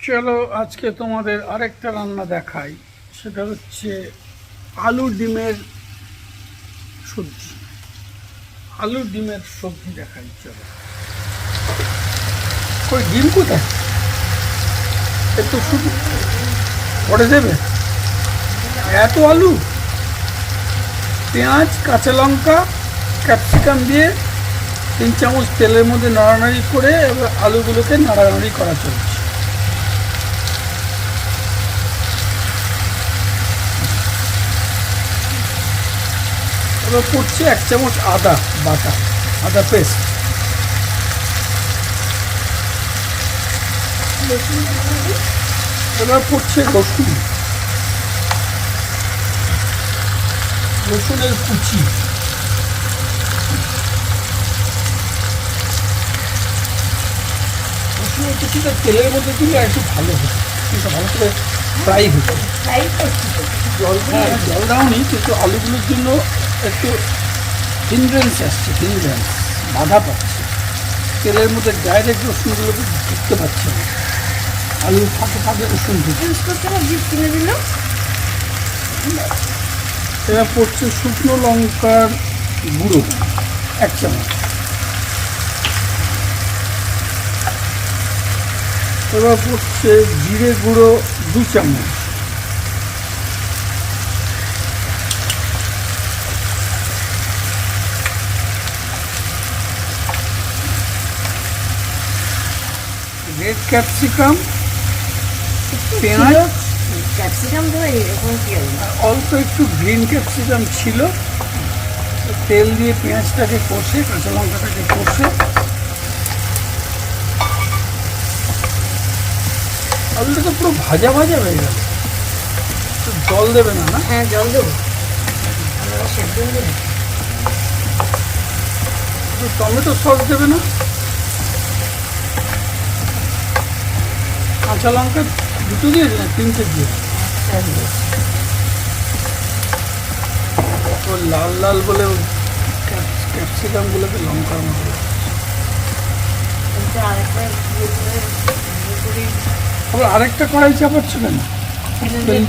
চলো আজকে তোমাদের আরেকটা রান্না দেখাই, সেটা হচ্ছে আলু ডিমের সবজি। আলু ডিমের সবজি দেখাই। চলো, ওই ডিম কোথায়? একটু শুধু পরে দেবে। এত আলু, পেঁয়াজ, কাঁচা লঙ্কা, ক্যাপসিকাম দিয়ে 3 চামচ তেলের মধ্যে নাড়ানাড়ি করে এবার আলুগুলোকে নাড়ানাড়ি করা চলছে। এবার পড়ছে 1 চামচ আদা বাটা, আদা পেস্ট। এবার পড়ছে রসুন, রসুনের কুচি। রসুনের কুচিটা তেলের মধ্যে দিলে একটু ভালো হতো, কিন্তু ভালো করে ফ্রাই হতো। জল দাওনি, কিন্তু আলুগুলোর জন্য একটু হিন্ড্রেন্স আসছে, হিন্ড্রেন্স বাধা পাচ্ছে। তেলের মধ্যে ডাইরেক্ট রসুনগুলোকে ঢুকতে পারছে না, আলু ফাঁকে ফাঁকে রসুন ঢুকছে। এবার পড়ছে শুকনো লঙ্কার গুঁড়ো 1 চামচ। এবার পড়ছে জিরে গুঁড়ো 2 চামচ। রেড ক্যাপসিকাম, পেঁয়াজ, ক্যাপসিকাম দেবে এখন কি হবে? অল্প একটু গ্রিন ক্যাপসিকাম ছিল। তেল দিয়ে পেঁয়াজটাকে কষে, কাঁচা লঙ্কাটাকে কষে আলুটা তো পুরো ভাজা ভাজা হয়ে গেল। জল দেবে না? না, হ্যাঁ জল দেবো। সেদ্ধ দেবে। টমেটো সস দেবে না? কাঁচা লঙ্কা দুটো দিয়েছে না 3টে দিয়ে? ও লাল লাল বলে ক্যাপসিকাম গুলোকে লঙ্কার মতো। আবার আরেকটা কড়াই চাপাচ্ছ কেন?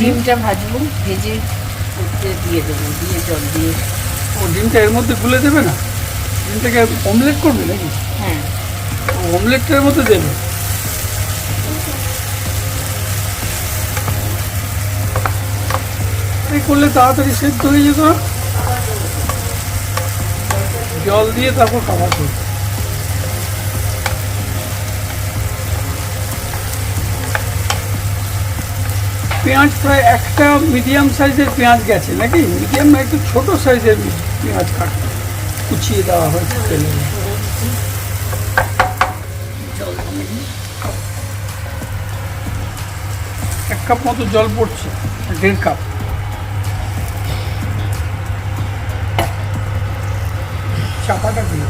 ডিমটা ভাজবো, ভেজে দিয়ে দেবো, দিয়ে জল দিয়ে। ও ডিমটা এর মধ্যে গুলে দেবে না? ডিমটাকে অমলেট করবে নাকি? হ্যাঁ, অমলেটটার মধ্যে দেবে। এই করলে তাড়াতাড়ি সেদ্ধ হয়ে যেত না? জল দিয়ে তারপর খাবার করবে। পেঁয়াজ প্রায় একটা মিডিয়াম সাইজের পেঁয়াজ গেছে নাকি? মিডিয়াম না, একটু ছোট সাইজের পেঁয়াজ কাটা কুচিয়ে দেওয়া হয়েছে তেলে। 1 কাপ মতো জল পড়ছে, 1.5 কাপ। চাপাটা দিয়ে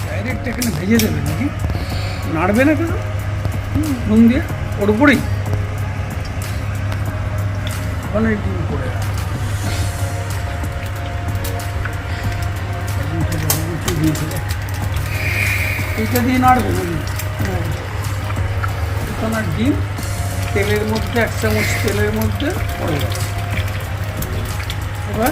ডাইরেক্ট এখানে ভেজে দেবে নাকি? নাড়বে না কেন? নুন দিয়ে ওর উপরেই অনেক দিন করে এইটা দিয়ে নাড়বে নাকি? এখানে ডিম তেলের মধ্যে 1 চামচ তেলের মধ্যে পড়ে গেছে। এবার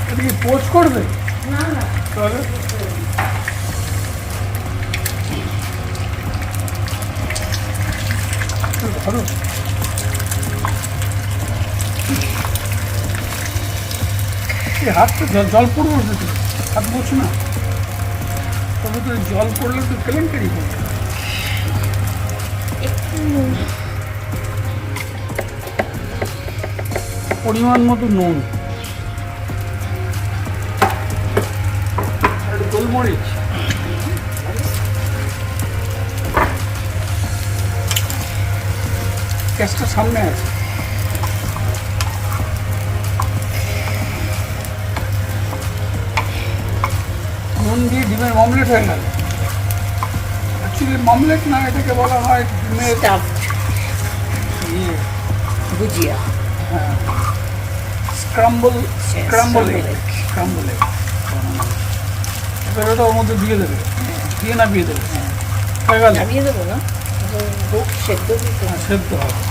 এটা কি পোস্ট করবে? তাহলে ভালো। এই হাতটা জল পড়বো, হাত বসে না, তবে তো জল পড়লে তো কেলেঙ্কারি করবে। পরিমাণ মতো নুন, গোলমরিচ, গ্যাসটা সামনে আছে। নুন দিয়ে ডিমের ডিমের অমলেট হয়ে গেল। অ্যাকচুয়ালি অমলেট না, এটাকে বলা হয় ডিমের স্টাফড ইয়ে, ভুজিয়া। হ্যাঁ, scramble scramble egg, scramble egg। Scramble egg. এবার ওটা ওর মধ্যে দিয়ে দেবে, দিয়ে নামিয়ে দেবে, হয়ে গেল। নামিয়ে দেবো না, হোক সেদ্ধ দিতে হবে। সেদ্ধ হবে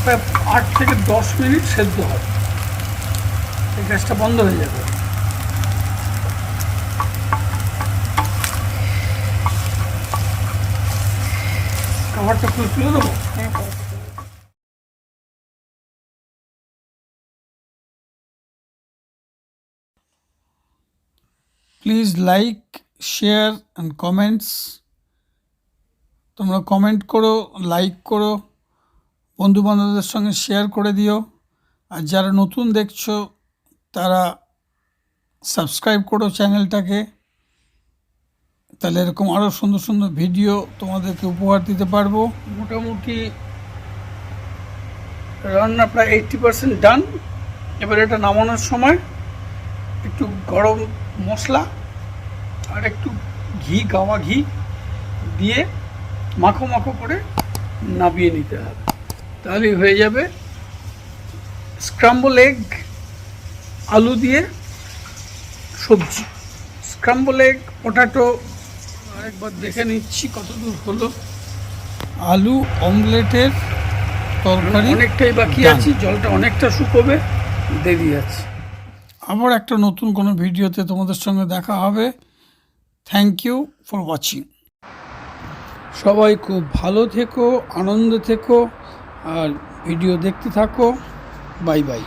প্রায় 8 থেকে 10 মিনিট সেদ্ধ হবে, এই গ্যাসটা বন্ধ হয়ে যাবে। খাবারটা তুলে দেবো। হ্যাঁ, please like, share and comments. তোমরা কমেন্ট করো, লাইক করো, বন্ধুবান্ধবদের সঙ্গে শেয়ার করে দিও। আর যারা নতুন দেখছো তারা সাবস্ক্রাইব করো চ্যানেলটাকে, তাহলে এরকম আরও সুন্দর সুন্দর ভিডিও তোমাদেরকে উপহার দিতে পারবো। মোটামুটি রান্না প্রায় 80% ডান। এবার এটা নামানোর সময় একটু গরম মশলা আর একটু ঘি, গাওয়া ঘি দিয়ে মাখো মাখো করে নামিয়ে নিতে হবে, তাহলেই হয়ে যাবে স্ক্রাম্বল এগ আলু দিয়ে সবজি। স্ক্রাম্বল এগ পটাটো আরেকবার দেখে নিচ্ছি কতদূর হলো। আলু অমলেটের তরকারি অনেকটাই বাকি আছে, জলটা অনেকটা শুকোবে, দেরি আছে। আবার একটা নতুন কোনো ভিডিওতে তোমাদের সঙ্গে দেখা হবে। Thank you for watching. সবাই খুব ভালো থেকো, আনন্দে থেকো আর ভিডিও দেখতে থাকো। Bye bye.